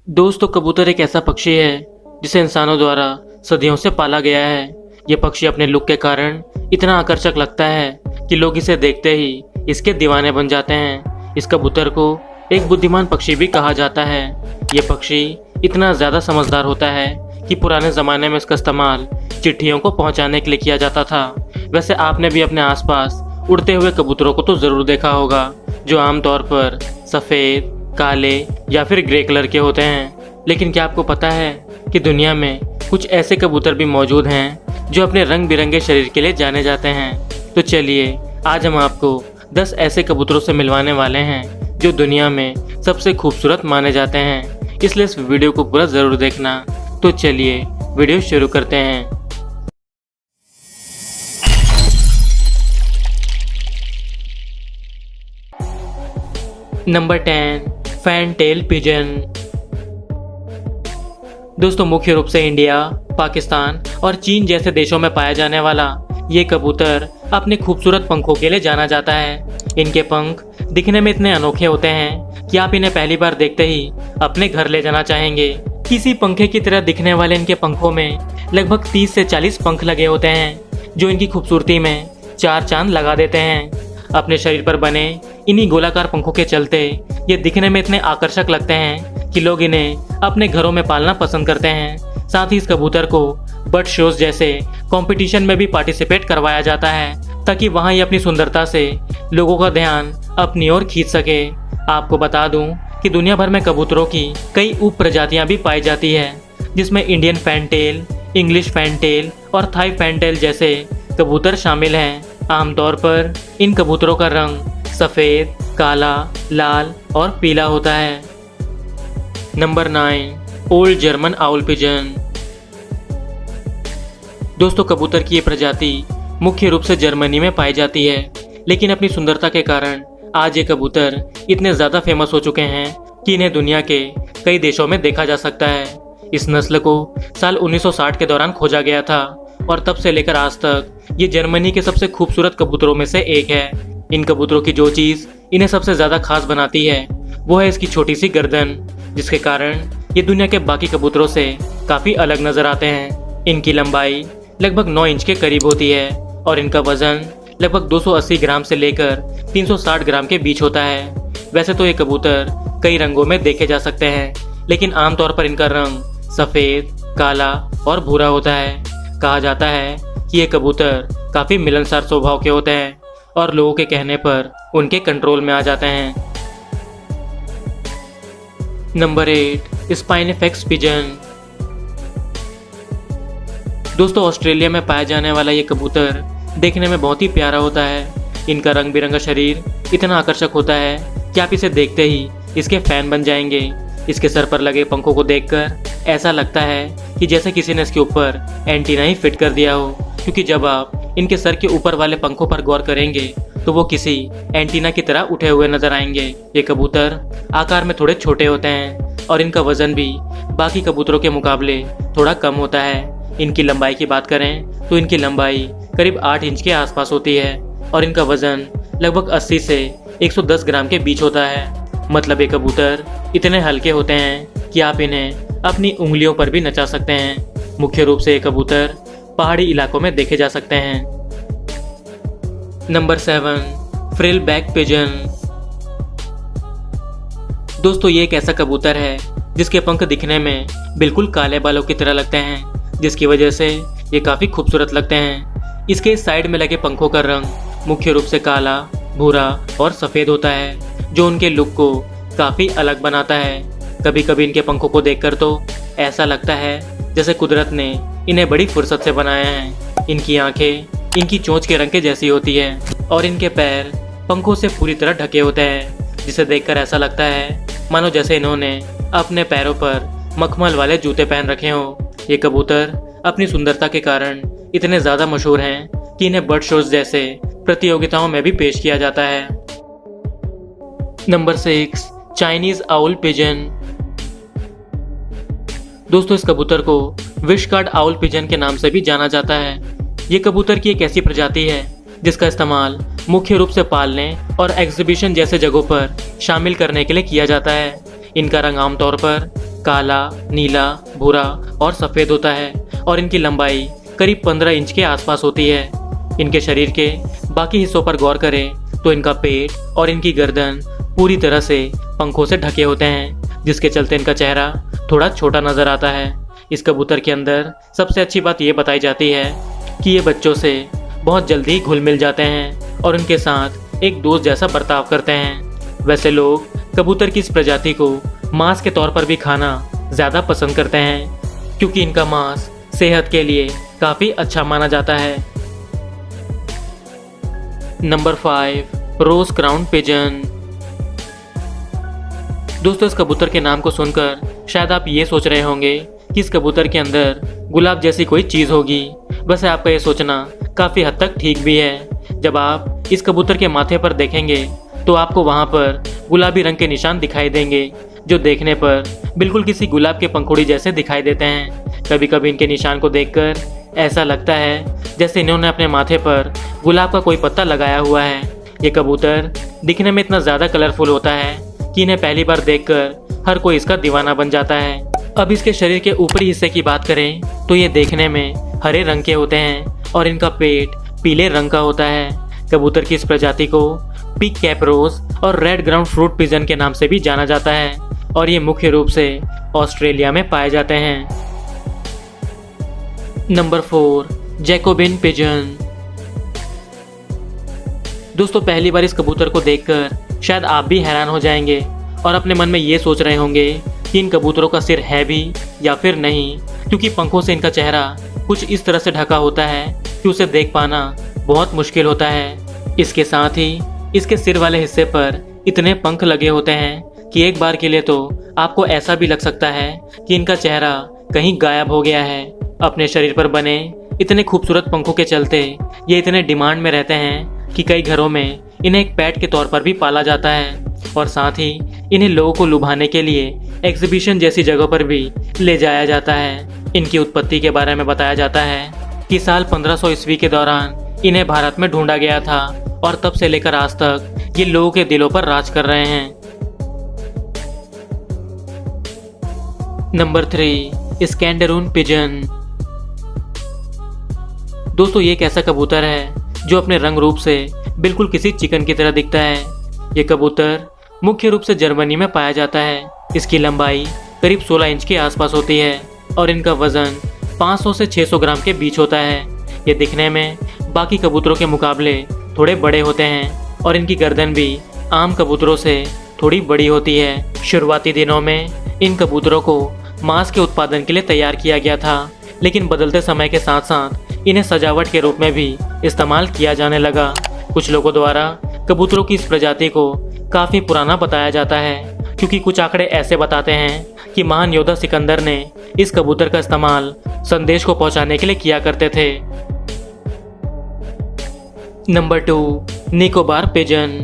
दोस्तों, कबूतर एक ऐसा पक्षी है जिसे इंसानों द्वारा सदियों से पाला गया है। ये पक्षी अपने लुक के कारण इतना आकर्षक लगता है कि लोग इसे देखते ही इसके दीवाने बन जाते हैं। इस कबूतर को एक बुद्धिमान पक्षी भी कहा जाता है। ये पक्षी इतना ज़्यादा समझदार होता है कि पुराने ज़माने में इसका इस्तेमाल चिट्ठियों को पहुंचाने के लिए किया जाता था। वैसे आपने भी अपने आसपास उड़ते हुए कबूतरों को तो ज़रूर देखा होगा, जो आमतौर पर सफ़ेद, काले या फिर ग्रे कलर के होते हैं। लेकिन क्या आपको पता है कि दुनिया में कुछ ऐसे कबूतर भी मौजूद हैं जो अपने रंग बिरंगे शरीर के लिए जाने जाते हैं। तो चलिए आज हम आपको 10 ऐसे कबूतरों से मिलवाने वाले हैं जो दुनिया में सबसे खूबसूरत माने जाते हैं। इसलिए इस वीडियो को पूरा ज़रूर देखना। तो चलिए वीडियो शुरू करते हैं। Number 10, fantail pigeon. दोस्तों, मुख्य रूप से इंडिया, पाकिस्तान और चीन जैसे देशों में पाया जाने वाला ये कबूतर अपने खूबसूरत पंखों के लिए जाना जाता है। इनके पंख दिखने में इतने अनोखे होते हैं कि आप इन्हें पहली बार देखते ही अपने घर ले जाना चाहेंगे। किसी पंखे की तरह दिखने वाले इनके पंखों में लगभग 30 से 40 पंख लगे होते हैं, जो इनकी खूबसूरती में 4 चांद लगा देते हैं। अपने शरीर पर बने इन्हीं गोलाकार पंखों के चलते ये दिखने में इतने आकर्षक लगते हैं कि लोग इन्हें अपने घरों में पालना पसंद करते हैं। साथ ही इस कबूतर को बर्ड शोज जैसे कंपटीशन में भी पार्टिसिपेट करवाया जाता है, ताकि वहां ये अपनी सुंदरता से लोगों का ध्यान अपनी ओर खींच सके। आपको बता दूं कि दुनिया भर में कबूतरों की कई उप प्रजातियां भी पाई जाती है, जिसमें इंडियन फैनटेल, इंग्लिश फैनटेल और थाई फैनटेल जैसे कबूतर शामिल हैं। आमतौर पर इन कबूतरों का रंग सफ़ेद, काला, लाल और पीला होता है। Number 9, old German owl pigeon. दोस्तों, कबूतर की ये प्रजाति मुख्य रूप से जर्मनी में पाई जाती है, लेकिन अपनी सुंदरता के कारण आज ये कबूतर इतने ज़्यादा फेमस हो चुके हैं कि इन्हें दुनिया के कई देशों में देखा जा सकता है। इस नस्ल को साल 1960 के दौरान खोजा गया था और तब से लेकर आज तक ये जर्मनी के सबसे खूबसूरत कबूतरों में से एक है। इन कबूतरों की जो चीज़ इन्हें सबसे ज़्यादा खास बनाती है वो है इसकी छोटी सी गर्दन, जिसके कारण ये दुनिया के बाकी कबूतरों से काफ़ी अलग नज़र आते हैं। इनकी लंबाई लगभग 9 इंच के करीब होती है और इनका वजन लगभग 280 ग्राम से लेकर 360 ग्राम के बीच होता है। वैसे तो ये कबूतर कई रंगों में देखे जा सकते हैं, लेकिन आमतौर पर इनका रंग सफ़ेद, काला और भूरा होता है। कहा जाता है कि ये कबूतर काफ़ी मिलनसार स्वभाव के होते हैं और लोगों के कहने पर उनके कंट्रोल में आ जाते हैं। Number 8, spinifex pigeon. दोस्तों, ऑस्ट्रेलिया में पाया जाने वाला ये कबूतर देखने में बहुत ही प्यारा होता है। इनका रंग बिरंगा शरीर इतना आकर्षक होता है कि आप इसे देखते ही इसके फैन बन जाएंगे। इसके सर पर लगे पंखों को देखकर ऐसा लगता है कि जैसे किसी ने इसके ऊपर एंटीना ही फिट कर दिया हो, क्योंकि जब आप इनके सर के ऊपर वाले पंखों पर गौर करेंगे तो वो किसी एंटीना की तरह उठे हुए नजर आएंगे। ये कबूतर आकार में थोड़े छोटे होते हैं और इनका वजन भी बाकी कबूतरों के मुकाबले थोड़ा कम होता है। इनकी लंबाई की बात करें तो इनकी लंबाई करीब 8 इंच के आसपास होती है और इनका वजन लगभग 80 से 110 ग्राम के बीच होता है। मतलब ये कबूतर इतने हल्के होते हैं कि आप इन्हें अपनी उंगलियों पर भी नचा सकते हैं। मुख्य रूप से ये कबूतर पहाड़ी इलाकों में देखे जा सकते हैं। Number 7, frill back pigeon. दोस्तों, ये एक ऐसा कबूतर है जिसके पंख दिखने में बिल्कुल काले बालों की तरह लगते हैं, जिसकी वजह से ये काफ़ी खूबसूरत लगते हैं। इसके साइड में लगे पंखों का रंग मुख्य रूप से काला, भूरा और सफ़ेद होता है, जो उनके लुक को काफ़ी अलग बनाता है। कभी कभी इनके पंखों को देखकर तो ऐसा लगता है जैसे कुदरत ने इन्हें बड़ी फुर्सत से बनाया है। इनकी आंखें इनकी चोंच के रंग के जैसी होती है और इनके पैर पंखों से पूरी तरह ढके होते हैं, जिसे देखकर ऐसा लगता है मानो जैसे इन्होंने अपने पैरों पर मखमल वाले जूते पहन रखे हों। ये कबूतर अपनी सुंदरता के कारण इतने ज़्यादा मशहूर हैं कि इन्हें बर्ड शोज जैसे प्रतियोगिताओं में भी पेश किया जाता है। Number 6, Chinese owl pigeon. दोस्तों, इस कबूतर को विश कार्ड आउल पिजन के नाम से भी जाना जाता है। ये कबूतर की एक ऐसी प्रजाति है जिसका इस्तेमाल मुख्य रूप से पालने और एग्जीबिशन जैसे जगहों पर शामिल करने के लिए किया जाता है। इनका रंग आमतौर पर काला, नीला, भूरा और सफ़ेद होता है और इनकी लंबाई करीब 15 इंच के आसपास होती है। इनके शरीर के बाकी हिस्सों पर गौर करें तो इनका पेट और इनकी गर्दन पूरी तरह से पंखों से ढके होते हैं, जिसके चलते इनका चेहरा थोड़ा छोटा नजर आता है। इस कबूतर के अंदर सबसे अच्छी बात ये बताई जाती है कि ये बच्चों से बहुत जल्दी घुल मिल जाते हैं और उनके साथ एक दोस्त जैसा बर्ताव करते हैं। वैसे लोग कबूतर की इस प्रजाति को मांस के तौर पर भी खाना ज़्यादा पसंद करते हैं, क्योंकि इनका मांस सेहत के लिए काफ़ी अच्छा माना जाता है। नंबर 5, रोज क्राउन पिजन। दोस्तों, इस कबूतर के नाम को सुनकर शायद आप ये सोच रहे होंगे कि इस कबूतर के अंदर गुलाब जैसी कोई चीज़ होगी। वैसे आपका ये सोचना काफ़ी हद तक ठीक भी है। जब आप इस कबूतर के माथे पर देखेंगे तो आपको वहाँ पर गुलाबी रंग के निशान दिखाई देंगे, जो देखने पर बिल्कुल किसी गुलाब के पंखुड़ी जैसे दिखाई देते हैं। कभी कभी इनके निशान को देखकर ऐसा लगता है जैसे इन्होंने अपने माथे पर गुलाब का कोई पत्ता लगाया हुआ है। ये कबूतर दिखने में इतना ज़्यादा कलरफुल होता है कि इन्हें पहली बार देखकर हर कोई इसका दीवाना बन जाता है। अब इसके शरीर के ऊपरी हिस्से की बात करें तो ये देखने में हरे रंग के होते हैं और इनका पेट पीले रंग का होता है। कबूतर की इस प्रजाति को पिक कैप रोज और रेड ग्राउंड फ्रूट पिजन के नाम से भी जाना जाता है और ये मुख्य रूप से ऑस्ट्रेलिया में पाए जाते हैं। Number 4, Jacobian pigeon. दोस्तों, पहली बार इस कबूतर को देखकर शायद आप भी हैरान हो जाएंगे और अपने मन में ये सोच रहे होंगे कि इन कबूतरों का सिर है भी या फिर नहीं, क्योंकि पंखों से इनका चेहरा कुछ इस तरह से ढका होता है कि उसे देख पाना बहुत मुश्किल होता है। इसके साथ ही इसके सिर वाले हिस्से पर इतने पंख लगे होते हैं कि एक बार के लिए तो आपको ऐसा भी लग सकता है कि इनका चेहरा कहीं गायब हो गया है। अपने शरीर पर बने इतने खूबसूरत पंखों के चलते ये इतने डिमांड में रहते हैं कि कई घरों में इन्हें एक पेट के तौर पर भी पाला जाता है और साथ ही इन्हें लोगों को लुभाने के लिए एग्जीबिशन जैसी जगहों पर भी ले जाया जाता है। इनकी उत्पत्ति के बारे में बताया जाता है कि साल 1500 ईस्वी के दौरान इन्हें भारत में ढूंढा गया था और तब से लेकर आज तक ये लोगों के दिलों पर राज कर रहे हैं। Number 3, Scandaroon pigeon. दोस्तों, ये एक ऐसा कबूतर है जो अपने रंग रूप से बिल्कुल किसी चिकन की तरह दिखता है। ये कबूतर मुख्य रूप से जर्मनी में पाया जाता है। इसकी लंबाई करीब 16 इंच के आसपास होती है और इनका वजन 500 से 600 ग्राम के बीच होता है। ये दिखने में बाकी कबूतरों के मुकाबले थोड़े बड़े होते हैं और इनकी गर्दन भी आम कबूतरों से थोड़ी बड़ी होती है। शुरुआती दिनों में इन कबूतरों को मांस के उत्पादन के लिए तैयार किया गया था, लेकिन बदलते समय के साथ साथ इन्हें सजावट के रूप में भी इस्तेमाल किया जाने लगा। कुछ लोगों द्वारा कबूतरों की इस प्रजाति को काफ़ी पुराना बताया जाता है, क्योंकि कुछ आंकड़े ऐसे बताते हैं कि महान योद्धा सिकंदर ने इस कबूतर का इस्तेमाल संदेश को पहुंचाने के लिए किया करते थे। Number 2, Nicobar pigeon.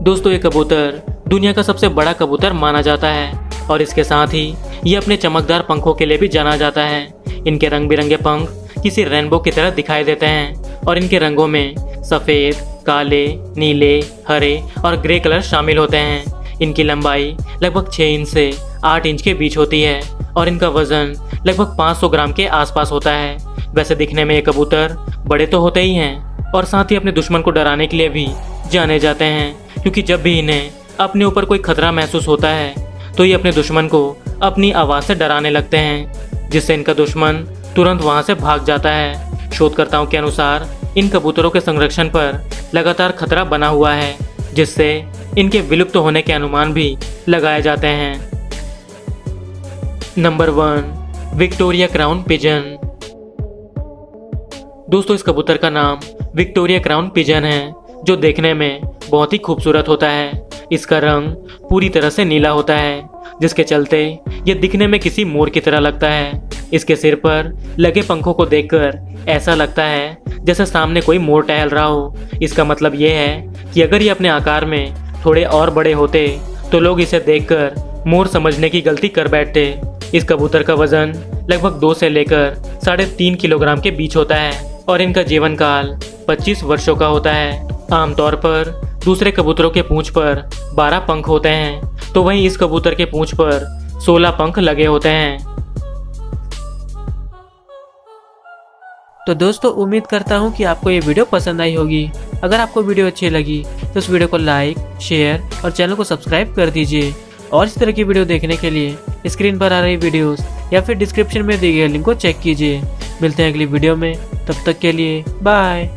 दोस्तों, ये कबूतर दुनिया का सबसे बड़ा कबूतर माना जाता है और इसके साथ ही ये अपने चमकदार पंखों के लिए भी जाना जाता है। इनके रंग बिरंगे पंख किसी रेनबो की तरह दिखाई देते हैं और इनके रंगों में सफ़ेद, काले, नीले, हरे और ग्रे कलर शामिल होते हैं। इनकी लंबाई लगभग 6 इंच से 8 इंच के बीच होती है और इनका वजन लगभग 500 ग्राम के आसपास होता है। वैसे दिखने में ये कबूतर बड़े तो होते ही हैं और साथ ही अपने दुश्मन को डराने के लिए भी जाने जाते हैं, क्योंकि जब भी इन्हें अपने ऊपर कोई खतरा महसूस होता है तो ये अपने दुश्मन को अपनी आवाज़ से डराने लगते हैं, जिससे इनका दुश्मन तुरंत वहाँ से भाग जाता है। शोधकर्ताओं के अनुसार इन कबूतरों के संरक्षण पर लगातार खतरा बना हुआ है, जिससे इनके विलुप्त होने के अनुमान भी लगाए जाते हैं। Number 1, Victoria crown pigeon. दोस्तों, इस कबूतर का नाम विक्टोरिया क्राउन पिजन है, जो देखने में बहुत ही खूबसूरत होता है। इसका रंग पूरी तरह से नीला होता है, जिसके चलते ये दिखने में किसी मोर की तरह लगता है। इसके सिर पर लगे पंखों को देखकर ऐसा लगता है जैसे सामने कोई मोर टहल रहा हो। इसका मतलब ये है कि अगर ये अपने आकार में थोड़े और बड़े होते तो लोग इसे देखकर मोर समझने की गलती कर बैठते। इस कबूतर का वजन लगभग 2 से लेकर 3.5 किलोग्राम के बीच होता है और इनका जीवन काल 25 वर्षों का होता है। आमतौर पर दूसरे कबूतरों के पूंछ पर 12 पंख होते हैं, तो वहीं इस कबूतर के पूंछ पर 16 पंख लगे होते हैं। तो दोस्तों उम्मीद करता हूँ कि आपको ये वीडियो पसंद आई होगी। अगर आपको वीडियो अच्छी लगी तो इस वीडियो को लाइक, शेयर और चैनल को सब्सक्राइब कर दीजिए। और इस तरह की वीडियो देखने के लिए स्क्रीन पर आ रही वीडियोस या फिर डिस्क्रिप्शन में दिए गए लिंक को चेक कीजिए। मिलते हैं अगली वीडियो में, तब तक के लिए बाय।